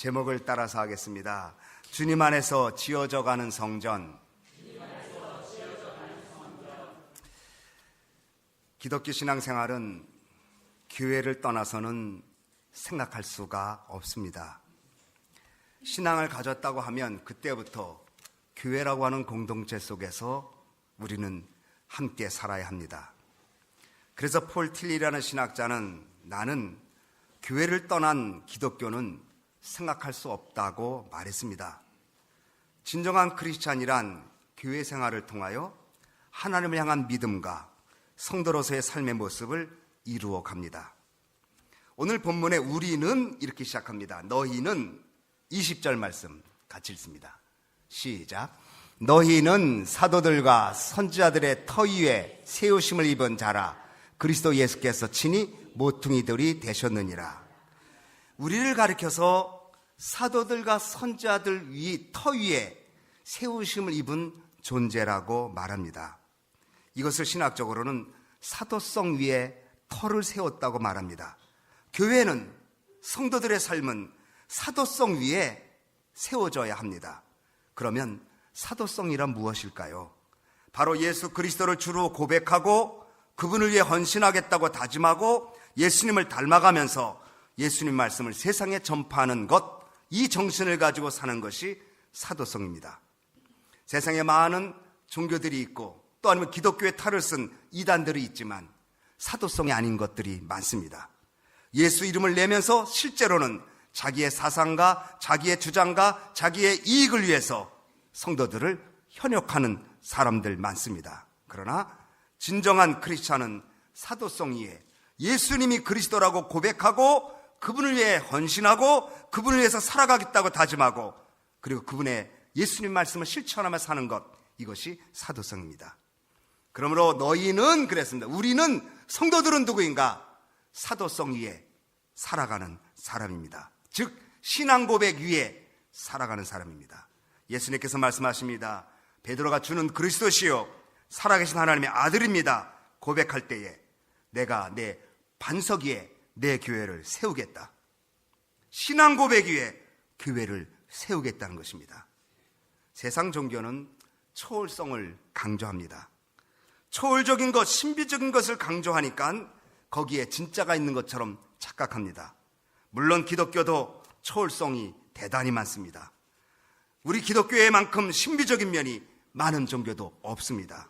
제목을 따라서 하겠습니다. 주님 안에서 지어져 가는 성전. 기독교 신앙생활은 교회를 떠나서는 생각할 수가 없습니다. 신앙을 가졌다고 하면 그때부터 교회라고 하는 공동체 속에서 우리는 함께 살아야 합니다. 그래서 폴 틸리라는 신학자는 나는 교회를 떠난 기독교는 생각할 수 없다고 말했습니다. 진정한 크리스찬이란 교회 생활을 통하여 하나님을 향한 믿음과 성도로서의 삶의 모습을 이루어 갑니다. 오늘 본문의 우리는 이렇게 시작합니다. 너희는 20절 말씀 같이 읽습니다. 시작. 너희는 사도들과 선지자들의 터 위에 세우심을 입은 자라 그리스도 예수께서 친히 모퉁이들이 되셨느니라. 우리를 가리켜서 사도들과 선지자들 터 위에 세우심을 입은 존재라고 말합니다. 이것을 신학적으로는 사도성 위에 터를 세웠다고 말합니다. 교회는, 성도들의 삶은 사도성 위에 세워져야 합니다. 그러면 사도성이란 무엇일까요? 바로 예수 그리스도를 주로 고백하고 그분을 위해 헌신하겠다고 다짐하고 예수님을 닮아가면서 예수님 말씀을 세상에 전파하는 것, 이 정신을 가지고 사는 것이 사도성입니다. 세상에 많은 종교들이 있고 또 아니면 기독교의 탈을 쓴 이단들이 있지만 사도성이 아닌 것들이 많습니다. 예수 이름을 내면서 실제로는 자기의 사상과 자기의 주장과 자기의 이익을 위해서 성도들을 현혹하는 사람들 많습니다. 그러나 진정한 크리스찬은 사도성 위에 예수님이 그리스도라고 고백하고 그분을 위해 헌신하고 그분을 위해서 살아가겠다고 다짐하고 그리고 그분의 예수님 말씀을 실천하며 사는 것, 이것이 사도성입니다. 그러므로 너희는 그랬습니다. 우리는, 성도들은 누구인가? 사도성 위에 살아가는 사람입니다. 즉 신앙 고백 위에 살아가는 사람입니다. 예수님께서 말씀하십니다. 베드로가 주는 그리스도시요 살아계신 하나님의 아들입니다. 고백할 때에 내가 내 반석 위에 내 교회를 세우겠다. 신앙 고백 위에 교회를 세우겠다는 것입니다. 세상 종교는 초월성을 강조합니다. 초월적인 것, 신비적인 것을 강조하니까 거기에 진짜가 있는 것처럼 착각합니다. 물론 기독교도 초월성이 대단히 많습니다. 우리 기독교회만큼 신비적인 면이 많은 종교도 없습니다.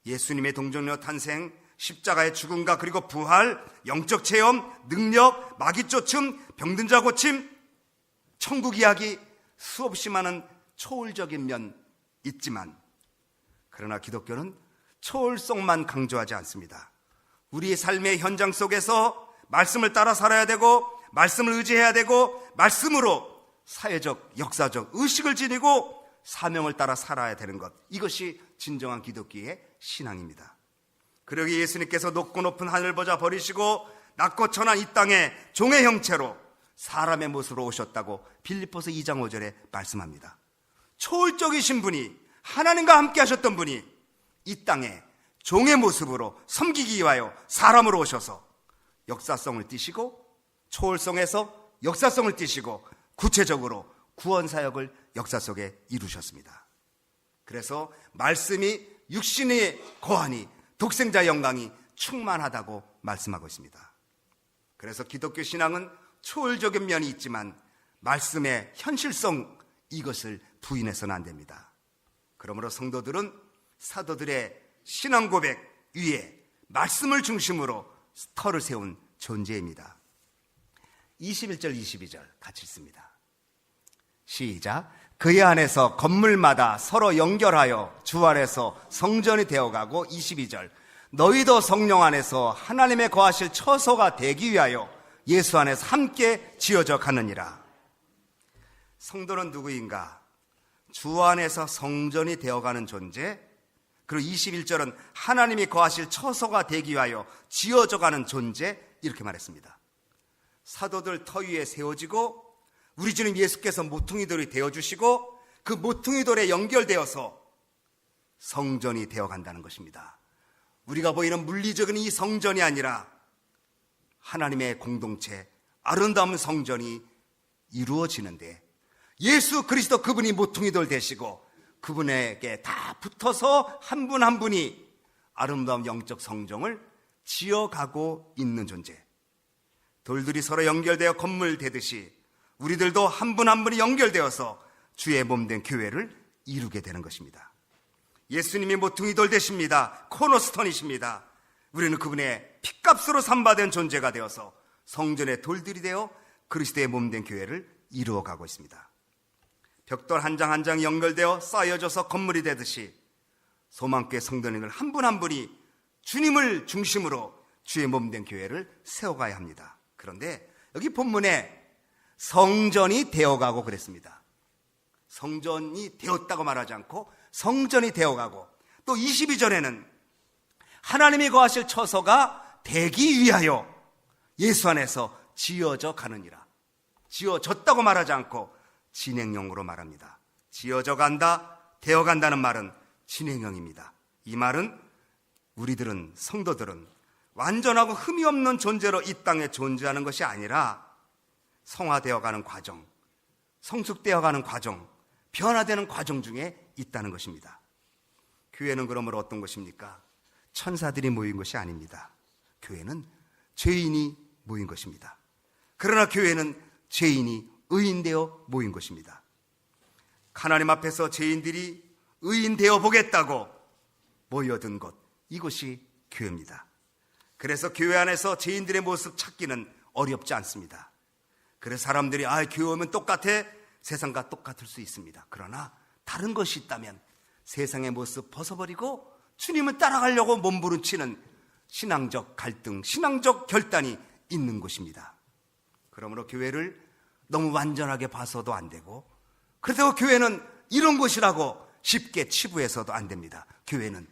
예수님의 동정녀 탄생, 십자가의 죽음과 그리고 부활, 영적 체험, 능력, 마귀 쫓음, 병든 자 고침, 천국 이야기, 수없이 많은 초월적인 면 있지만 그러나 기독교는 초월성만 강조하지 않습니다. 우리의 삶의 현장 속에서 말씀을 따라 살아야 되고 말씀을 의지해야 되고 말씀으로 사회적, 역사적 의식을 지니고 사명을 따라 살아야 되는 것, 이것이 진정한 기독교의 신앙입니다. 그러기 예수님께서 높고 높은 하늘 보좌 버리시고 낮고 천한 이 땅에 종의 형체로 사람의 모습으로 오셨다고 빌립보서 2장 5절에 말씀합니다. 초월적이신 분이, 하나님과 함께 하셨던 분이 이 땅에 종의 모습으로 섬기기 위하여 사람으로 오셔서 역사성을 띠시고 초월성에서 역사성을 띠시고 구체적으로 구원사역을 역사 속에 이루셨습니다. 그래서 말씀이 육신의 거하니 독생자 영광이 충만하다고 말씀하고 있습니다. 그래서 기독교 신앙은 초월적인 면이 있지만 말씀의 현실성, 이것을 부인해서는 안 됩니다. 그러므로 성도들은 사도들의 신앙 고백 위에 말씀을 중심으로 터를 세운 존재입니다. 21절 22절 같이 읽습니다. 시작. 그의 안에서 건물마다 서로 연결하여 주 안에서 성전이 되어가고 22절. 너희도 성령 안에서 하나님의 거하실 처소가 되기 위하여 예수 안에서 함께 지어져 가느니라. 성도는 누구인가? 주 안에서 성전이 되어가는 존재. 그리고 21절은 하나님이 거하실 처소가 되기 위하여 지어져 가는 존재, 이렇게 말했습니다. 사도들 터 위에 세워지고 우리 주님 예수께서 모퉁이돌이 되어주시고 그 모퉁이돌에 연결되어서 성전이 되어간다는 것입니다. 우리가 보이는 물리적인 이 성전이 아니라 하나님의 공동체, 아름다운 성전이 이루어지는데 예수 그리스도 그분이 모퉁이 돌 되시고 그분에게 다 붙어서 한 분 한 분이 아름다운 영적 성정을 지어가고 있는 존재. 돌들이 서로 연결되어 건물 되듯이 우리들도 한 분 한 분이 연결되어서 주의 몸된 교회를 이루게 되는 것입니다. 예수님이 모퉁이 돌 되십니다. 코너스톤이십니다. 우리는 그분의 핏값으로 삼받은 존재가 되어서 성전의 돌들이 되어 그리스도의 몸된 교회를 이루어가고 있습니다. 벽돌 한 장 한 장이 연결되어 쌓여져서 건물이 되듯이 소망교회 성도님들 한 분 한 분이 주님을 중심으로 주의 몸된 교회를 세워가야 합니다. 그런데 여기 본문에 성전이 되어가고 그랬습니다. 성전이 되었다고 말하지 않고 성전이 되어가고, 또 22절에는 하나님이 거하실 처소가 되기 위하여 예수 안에서 지어져 가느니라. 지어졌다고 말하지 않고 진행형으로 말합니다. 지어져 간다, 되어 간다는 말은 진행형입니다. 이 말은 우리들은, 성도들은 완전하고 흠이 없는 존재로 이 땅에 존재하는 것이 아니라 성화되어 가는 과정, 성숙되어 가는 과정, 변화되는 과정 중에 있다는 것입니다. 교회는 그러므로 어떤 것입니까? 천사들이 모인 것이 아닙니다. 교회는 죄인이 모인 것입니다. 그러나 교회는 죄인이 의인되어 모인 것입니다. 하나님 앞에서 죄인들이 의인되어 보겠다고 모여든 곳, 이곳이 교회입니다. 그래서 교회 안에서 죄인들의 모습 찾기는 어렵지 않습니다. 그래서 사람들이 교회 오면 똑같아, 세상과 똑같을 수 있습니다. 그러나 다른 것이 있다면 세상의 모습 벗어버리고 주님을 따라가려고 몸부림치는 신앙적 갈등, 신앙적 결단이 있는 곳입니다. 그러므로 교회를 너무 완전하게 봐서도 안 되고, 그렇다고 교회는 이런 곳이라고 쉽게 치부해서도 안 됩니다. 교회는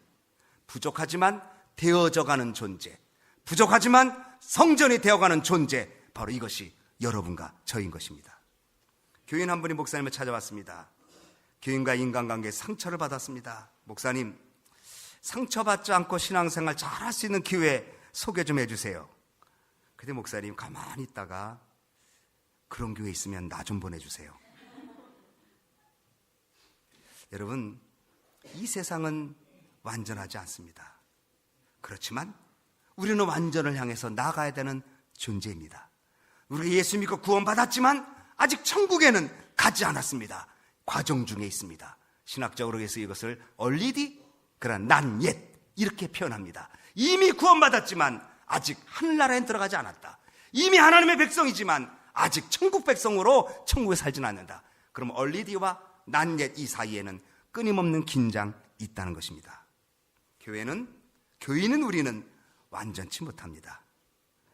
부족하지만 되어져가는 존재, 부족하지만 성전이 되어가는 존재, 바로 이것이 여러분과 저인 것입니다. 교인 한 분이 목사님을 찾아왔습니다. 교인과 인간관계에 상처를 받았습니다. 목사님, 상처받지 않고 신앙생활 잘할 수 있는 교회 소개 좀 해주세요. 근데 목사님 가만히 있다가 그런 교회 있으면 나 좀 보내주세요. 여러분, 이 세상은 완전하지 않습니다. 그렇지만 우리는 완전을 향해서 나가야 되는 존재입니다. 우리가 예수 믿고 구원받았지만 아직 천국에는 가지 않았습니다. 과정 중에 있습니다. 신학적으로 해서 이것을 얼리디, 그러나 not yet, 이렇게 표현합니다. 이미 구원받았지만 아직 하늘나라에 들어가지 않았다. 이미 하나님의 백성이지만 아직 천국 백성으로 천국에 살지는 않는다. 그럼 얼리디와 not yet 이 사이에는 끊임없는 긴장이 있다는 것입니다. 교인은 우리는 완전치 못합니다.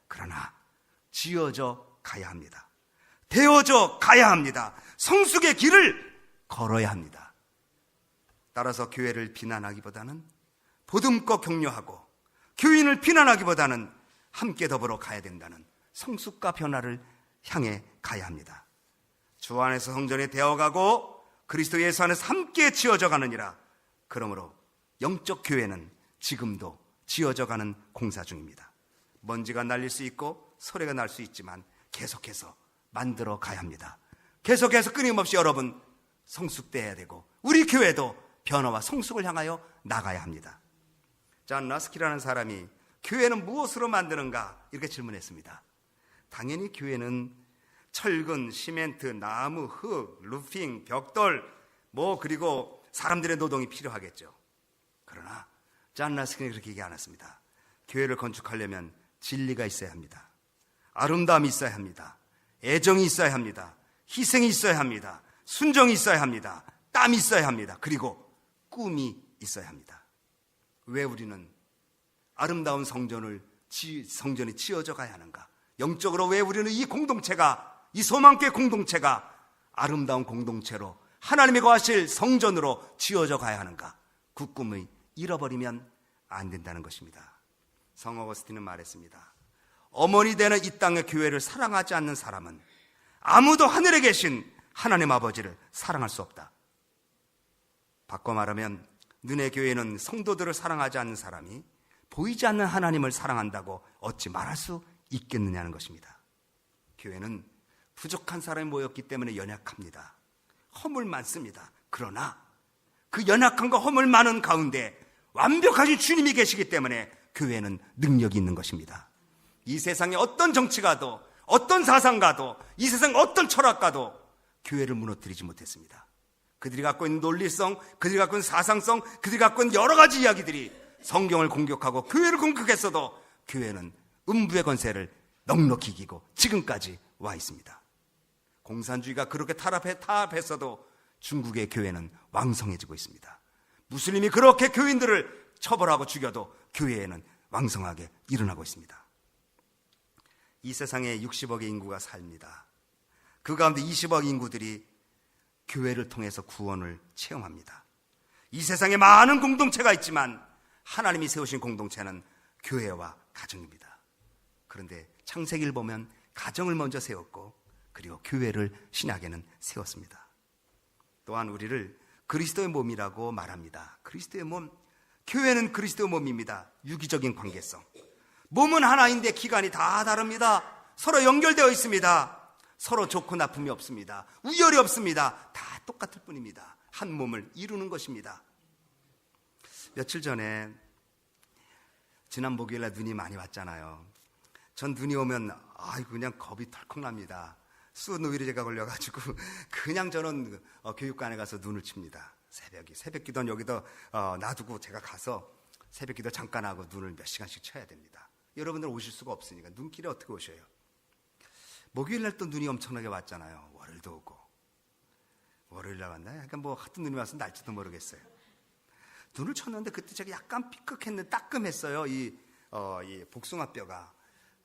그러나 지어져 가야 합니다. 되어져 가야 합니다. 성숙의 길을 걸어야 합니다. 따라서 교회를 비난하기보다는 보듬고 격려하고, 교인을 비난하기보다는 함께 더불어 가야 된다는 성숙과 변화를 향해 가야 합니다. 주 안에서 성전이 되어가고 그리스도 예수 안에서 함께 지어져 가느니라. 그러므로 영적 교회는 지금도 지어져 가는 공사 중입니다. 먼지가 날릴 수 있고 소리가 날 수 있지만 계속해서 만들어 가야 합니다. 계속해서 끊임없이 여러분 성숙돼야 되고, 우리 교회도 변화와 성숙을 향하여 나가야 합니다. 존 러스키라는 사람이 교회는 무엇으로 만드는가 이렇게 질문했습니다. 당연히 교회는 철근, 시멘트, 나무, 흙, 루핑, 벽돌, 그리고 사람들의 노동이 필요하겠죠. 그러나 존 러스키는 그렇게 얘기 안 했습니다. 교회를 건축하려면 진리가 있어야 합니다. 아름다움이 있어야 합니다. 애정이 있어야 합니다. 희생이 있어야 합니다. 순정이 있어야 합니다. 땀이 있어야 합니다. 그리고 꿈이 있어야 합니다. 왜 우리는 아름다운 성전이 지어져 가야 하는가? 영적으로 왜 우리는 이 공동체가, 이 소망교회 공동체가 아름다운 공동체로 하나님이 거하실 성전으로 지어져 가야 하는가? 그 꿈을 잃어버리면 안 된다는 것입니다. 성 어거스틴은 말했습니다. 어머니 되는 이 땅의 교회를 사랑하지 않는 사람은 아무도 하늘에 계신 하나님 아버지를 사랑할 수 없다. 바꿔 말하면 눈의 교회는 성도들을 사랑하지 않는 사람이 보이지 않는 하나님을 사랑한다고 어찌 말할 수 있겠느냐는 것입니다. 교회는 부족한 사람이 모였기 때문에 연약합니다. 허물 많습니다. 그러나 그 연약함과 허물 많은 가운데 완벽하신 주님이 계시기 때문에 교회는 능력이 있는 것입니다. 이 세상에 어떤 정치가도, 어떤 사상가도, 이 세상 어떤 철학가도 교회를 무너뜨리지 못했습니다. 그들이 갖고 있는 논리성, 그들이 갖고 있는 사상성, 그들이 갖고 있는 여러 가지 이야기들이 성경을 공격하고 교회를 공격했어도 교회는 음부의 권세를 넉넉히 이기고 지금까지 와 있습니다. 공산주의가 그렇게 타압했어도 중국의 교회는 왕성해지고 있습니다. 무슬림이 그렇게 교인들을 처벌하고 죽여도 교회에는 왕성하게 일어나고 있습니다. 이 세상에 60억의 인구가 삽니다. 그 가운데 20억 인구들이 교회를 통해서 구원을 체험합니다. 이 세상에 많은 공동체가 있지만 하나님이 세우신 공동체는 교회와 가정입니다. 그런데 창세기를 보면 가정을 먼저 세웠고 그리고 교회를 신약에는 세웠습니다. 또한 우리를 그리스도의 몸이라고 말합니다. 그리스도의 몸, 교회는 그리스도의 몸입니다. 유기적인 관계성. 몸은 하나인데 기관이 다 다릅니다. 서로 연결되어 있습니다. 서로 좋고 나쁨이 없습니다. 우열이 없습니다. 다 똑같을 뿐입니다. 한 몸을 이루는 것입니다. 며칠 전에 지난 목요일에 눈이 많이 왔잖아요. 전 눈이 오면 그냥 겁이 덜컥 납니다. 수노위를 제가 걸려가지고 그냥 저는 교육관에 가서 눈을 칩니다. 새벽 기도는 여기다 놔두고 제가 가서 새벽 기도 잠깐 하고 눈을 몇 시간씩 쳐야 됩니다. 여러분들 오실 수가 없으니까 눈길에 어떻게 오셔요? 목요일날 또 눈이 엄청나게 왔잖아요. 월요일도 오고. 월요일날 왔나요? 약간 하여튼 눈이 와서 날지도 모르겠어요. 눈을 쳤는데 그때 제가 약간 삐끗했는데 따끔했어요. 이 복숭아뼈가.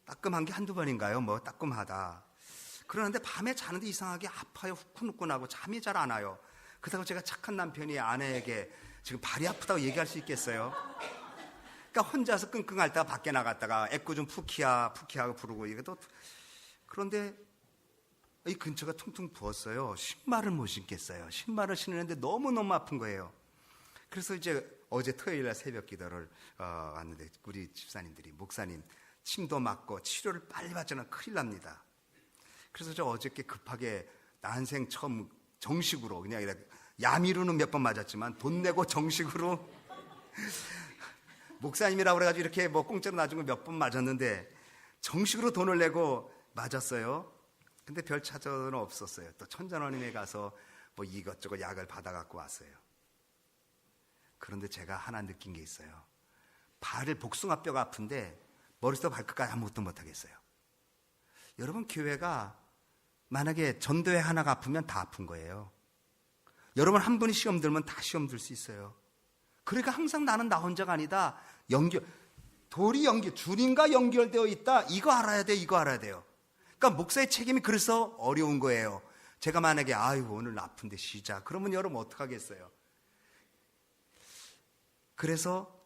따끔한 게 한두 번인가요? 따끔하다. 그러는데 밤에 자는데 이상하게 아파요. 후끈후끈하고 잠이 잘 안 와요. 그렇다고 제가 착한 남편이 아내에게 지금 발이 아프다고 얘기할 수 있겠어요? 그러니까 혼자서 끙끙 앓다가 밖에 나갔다가 애꿎 좀 푸키야 하고 부르고 이것도. 그런데 이 근처가 퉁퉁 부었어요. 신발을 못 신겠어요. 신발을 신는데 너무너무 아픈 거예요. 그래서 이제 어제 토요일날 새벽 기도를 왔는데 우리 집사님들이 목사님 침도 맞고 치료를 빨리 받잖아요. 큰일 납니다. 그래서 저 어저께 급하게 난생 처음 정식으로 그냥 야미로는 몇 번 맞았지만 돈 내고 정식으로 목사님이라고 그래가지고 이렇게 공짜로 놔준 거 몇 번 맞았는데 정식으로 돈을 내고 맞았어요. 근데 별 차전은 없었어요. 또 천jan원임에 가서 이것저것 약을 받아갖고 왔어요. 그런데 제가 하나 느낀 게 있어요. 복숭아뼈가 아픈데 머리부터 발끝까지 아무것도 못하겠어요. 여러분, 교회가 만약에 전도회 하나가 아프면 다 아픈 거예요. 여러분 한 분이 시험 들면 다 시험 들 수 있어요. 그러니까 항상 나는 나 혼자가 아니다. 주님과 연결되어 있다. 이거 알아야 돼, 이거 알아야 돼요. 그러니까 목사의 책임이 그래서 어려운 거예요. 제가 만약에 오늘 아픈데 쉬자. 그러면 여러분 어떡하겠어요? 그래서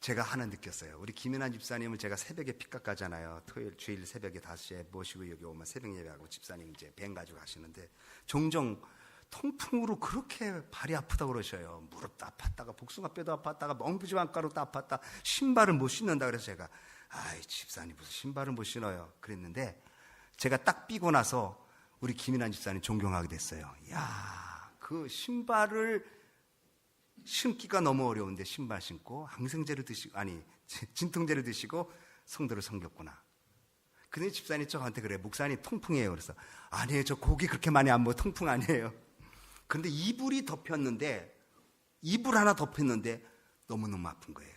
제가 하나 느꼈어요. 우리 김연아 집사님을 제가 새벽에 픽업 가잖아요. 주일 새벽에 5시에 모시고 여기 오면 새벽 예배하고 집사님 이제 밴 가지고 가시는데 종종 통풍으로 그렇게 발이 아프다고 그러셔요. 무릎도 아팠다가 복숭아뼈도 아팠다가 멍부지만가루도 아팠다. 신발을 못 신는다 그래서 제가 집사님 무슨 신발을 못 신어요. 그랬는데 제가 딱 삐고 나서 우리 김연아 집사님 존경하게 됐어요. 그 신발을 신기가 너무 어려운데 신발 신고 항생제를 드시고 진통제를 드시고 성도를 섬겼구나. 근데 집사님이 저한테 그래. 목사님 통풍이에요. 그래서 아니에요. 저 고기 그렇게 많이 안 먹어. 통풍 아니에요. 그런데 이불 하나 덮였는데 너무너무 아픈 거예요.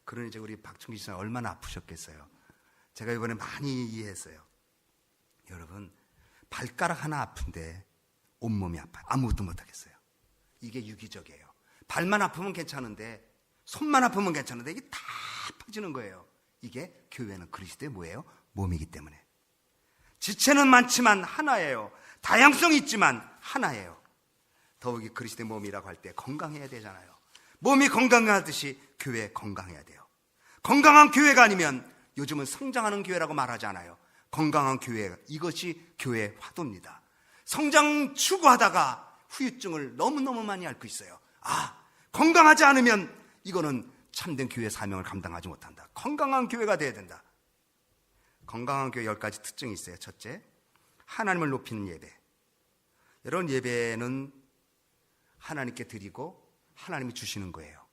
그러니 이제 우리 박충기 집사님 얼마나 아프셨겠어요. 제가 이번에 많이 이해했어요. 여러분, 발가락 하나 아픈데 온몸이 아파요. 아무것도 못하겠어요. 이게 유기적이에요. 발만 아프면 괜찮은데 손만 아프면 괜찮은데 이게 다 아파지는 거예요. 이게 교회는 그리스도의 뭐예요? 몸이기 때문에. 지체는 많지만 하나예요. 다양성이 있지만 하나예요. 더욱이 그리스도의 몸이라고 할 때 건강해야 되잖아요. 몸이 건강하듯이 교회 건강해야 돼요. 건강한 교회가 아니면 요즘은 성장하는 교회라고 말하잖아요. 건강한 교회, 이것이 교회의 화두입니다. 성장 추구하다가 후유증을 너무너무 많이 앓고 있어요. 건강하지 않으면 이거는 참된 교회 사명을 감당하지 못한다. 건강한 교회가 돼야 된다. 건강한 교회 10가지 특징이 있어요. 첫째, 하나님을 높이는 예배. 여러분, 예배는 하나님께 드리고 하나님이 주시는 거예요.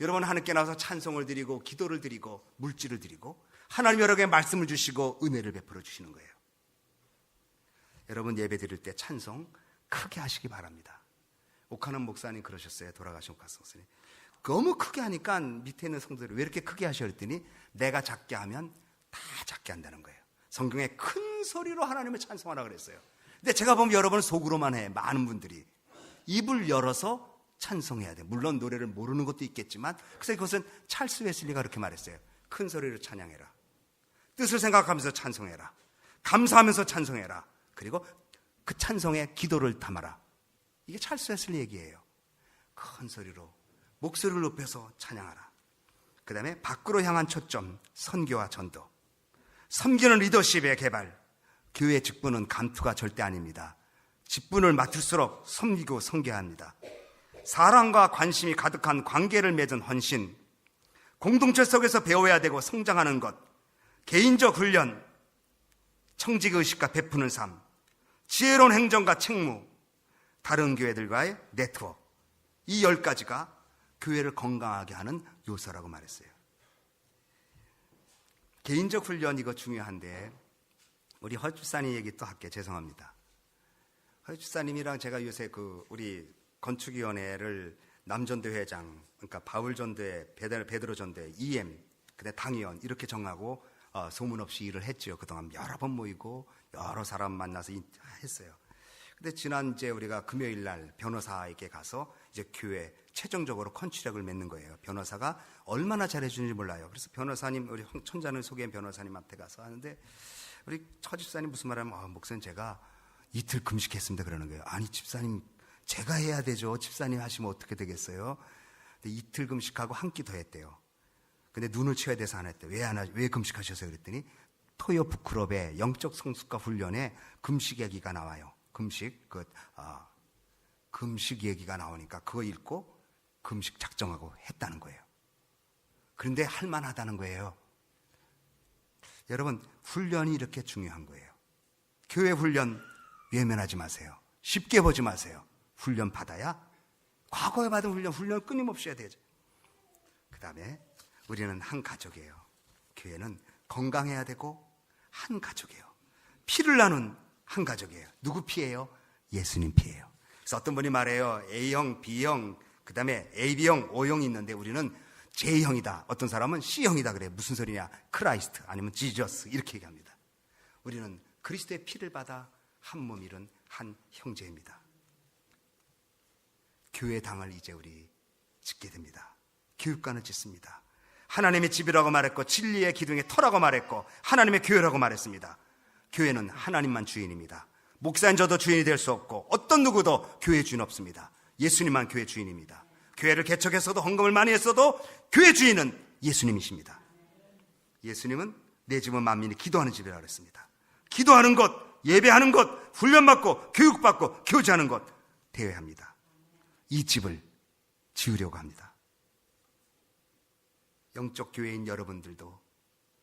여러분, 하나님께 나와서 찬송을 드리고 기도를 드리고 물질을 드리고 하나님 여러 개의 말씀을 주시고 은혜를 베풀어 주시는 거예요. 여러분, 예배 드릴 때 찬송 크게 하시기 바랍니다. 옥하는 목사님 그러셨어요. 돌아가신 옥하는 목사님. 너무 크게 하니까 밑에 있는 성도들이 왜 이렇게 크게 하셔 그랬더니 내가 작게 하면 다 작게 한다는 거예요. 성경에 큰 소리로 하나님을 찬송하라 그랬어요. 근데 제가 보면 여러분 속으로만 해. 많은 분들이 입을 열어서 찬송해야 돼. 물론 노래를 모르는 것도 있겠지만, 그래서 그것은 찰스 웨슬리가 그렇게 말했어요. 큰 소리로 찬양해라. 뜻을 생각하면서 찬송해라. 감사하면서 찬송해라. 그리고 그 찬송에 기도를 담아라. 이게 찰스 웨슬리 얘기예요. 큰 소리로 목소리를 높여서 찬양하라. 그 다음에 밖으로 향한 초점, 선교와 전도. 섬기는 리더십의 개발. 교회 직분은 감투가 절대 아닙니다. 직분을 맡을수록 섬기고 섬겨야 합니다. 사랑과 관심이 가득한 관계를 맺은 헌신, 공동체 속에서 배워야 되고 성장하는 것, 개인적 훈련, 청직의식과 베푸는 삶, 지혜로운 행정과 책무, 다른 교회들과의 네트워크, 이 10가지가 교회를 건강하게 하는 요소라고 말했어요. 개인적 훈련 이거 중요한데 우리 허집사님 얘기 또 할게요. 죄송합니다. 허집사님이랑 제가 요새 우리 건축위원회를 남전대 회장, 그러니까 바울전대, 베드로전대, EM, 그다음에 당위원 이렇게 정하고 소문 없이 일을 했죠. 그동안 여러 번 모이고 여러 사람 만나서 했어요. 근데 지난 이제 우리가 금요일 날 변호사에게 가서 이제 교회 최종적으로 컨트랙을 맺는 거예요. 변호사가 얼마나 잘해주는지 몰라요. 그래서 변호사님, 우리 천자는 소개한 변호사님한테 가서 하는데 우리 처집사님 무슨 말하면 목사님 제가 이틀 금식했습니다 그러는 거예요. 아니 집사님 제가 해야 되죠. 집사님 하시면 어떻게 되겠어요? 근데 이틀 금식하고 한 끼 더 했대요. 근데 눈을 치워야 돼서 안 했대요. 왜 금식하셨어요? 그랬더니 토요 북클럽의 영적 성숙과 훈련에 금식 얘기가 나와요. 금식 얘기가 나오니까 그거 읽고 금식 작정하고 했다는 거예요. 그런데 할만하다는 거예요. 여러분, 훈련이 이렇게 중요한 거예요. 교회 훈련 외면하지 마세요. 쉽게 보지 마세요. 훈련 받아야 과거에 받은 훈련 끊임없이 해야 되죠. 그 다음에 우리는 한 가족이에요. 교회는 건강해야 되고 한 가족이에요. 피를 나눈 한 가족이에요. 누구 피예요? 예수님 피예요. 그래서 어떤 분이 말해요. A형, B형, 그 다음에 AB형, O형이 있는데 우리는 J형이다. 어떤 사람은 C형이다 그래요. 무슨 소리냐? 크라이스트 아니면 지저스 이렇게 얘기합니다. 우리는 그리스도의 피를 받아 한 몸 이룬 한 형제입니다. 교회당을 이제 우리 짓게 됩니다. 교육관을 짓습니다. 하나님의 집이라고 말했고 진리의 기둥의 터라고 말했고 하나님의 교회라고 말했습니다. 교회는 하나님만 주인입니다. 목사인 저도 주인이 될 수 없고 어떤 누구도 교회 주인 없습니다. 예수님만 교회 주인입니다. 교회를 개척했어도 헌금을 많이 했어도 교회 주인은 예수님이십니다. 예수님은 내 집은 만민이 기도하는 집이라고 했습니다. 기도하는 것, 예배하는 것, 훈련받고 교육받고 교제하는 것 대회합니다. 이 집을 지으려고 합니다. 영적 교회인 여러분들도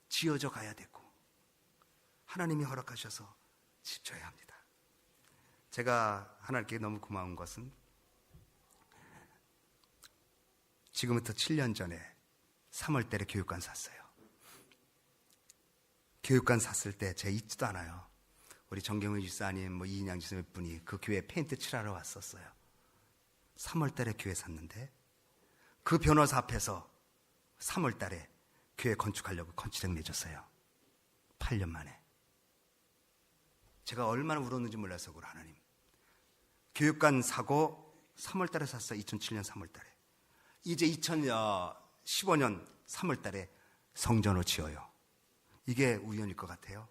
지어져 가야 되고 하나님이 허락하셔서 집 져야 합니다. 제가 하나님께 너무 고마운 것은 지금부터 7년 전에 3월 달에 교육관 샀어요. 교육관 샀을 때 제가 잊지도 않아요. 우리 정경훈 집사님, 이인양 집사님 몇 분이 그 교회 페인트 칠하러 왔었어요. 3월 달에 교회 샀는데 그 변호사 앞에서 3월 달에 교회 건축하려고 건축책 내줬어요. 8년 만에. 제가 얼마나 울었는지 몰라서 그래 하나님. 교육관 사고 3월 달에 샀어요. 2007년 3월 달에. 이제 2015년 3월 달에 성전을 지어요. 이게 우연일 것 같아요.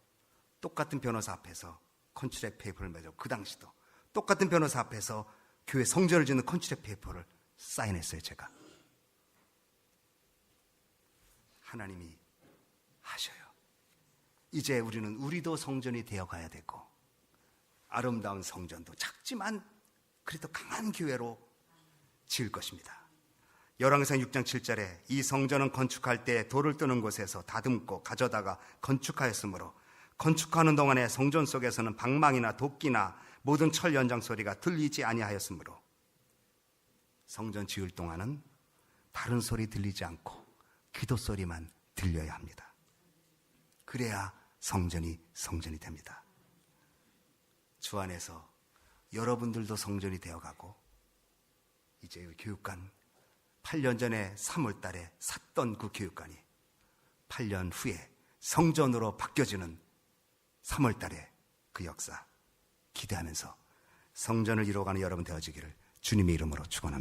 똑같은 변호사 앞에서 컨트랙 페이퍼를 맺었고 그 당시도 똑같은 변호사 앞에서 교회 성전을 짓는 컨트랙 페이퍼를 사인했어요. 제가. 하나님이 하셔요. 이제 우리도 성전이 되어가야 되고 아름다운 성전도 작지만 그래도 강한 교회로 지을 것입니다. 열왕기상 6장 7절에 이 성전은 건축할 때 돌을 뜨는 곳에서 다듬고 가져다가 건축하였으므로 건축하는 동안에 성전 속에서는 방망이나 도끼나 모든 철 연장 소리가 들리지 아니하였으므로 성전 지을 동안은 다른 소리 들리지 않고 기도 소리만 들려야 합니다. 그래야 성전이 됩니다. 주 안에서 여러분들도 성전이 되어가고 이제 교육관 8년 전에 3월 달에 샀던 그 교육관이 8년 후에 성전으로 바뀌어지는 3월 달에 그 역사 기대하면서 성전을 이루어가는 여러분 되어지기를 주님의 이름으로 축원합니다.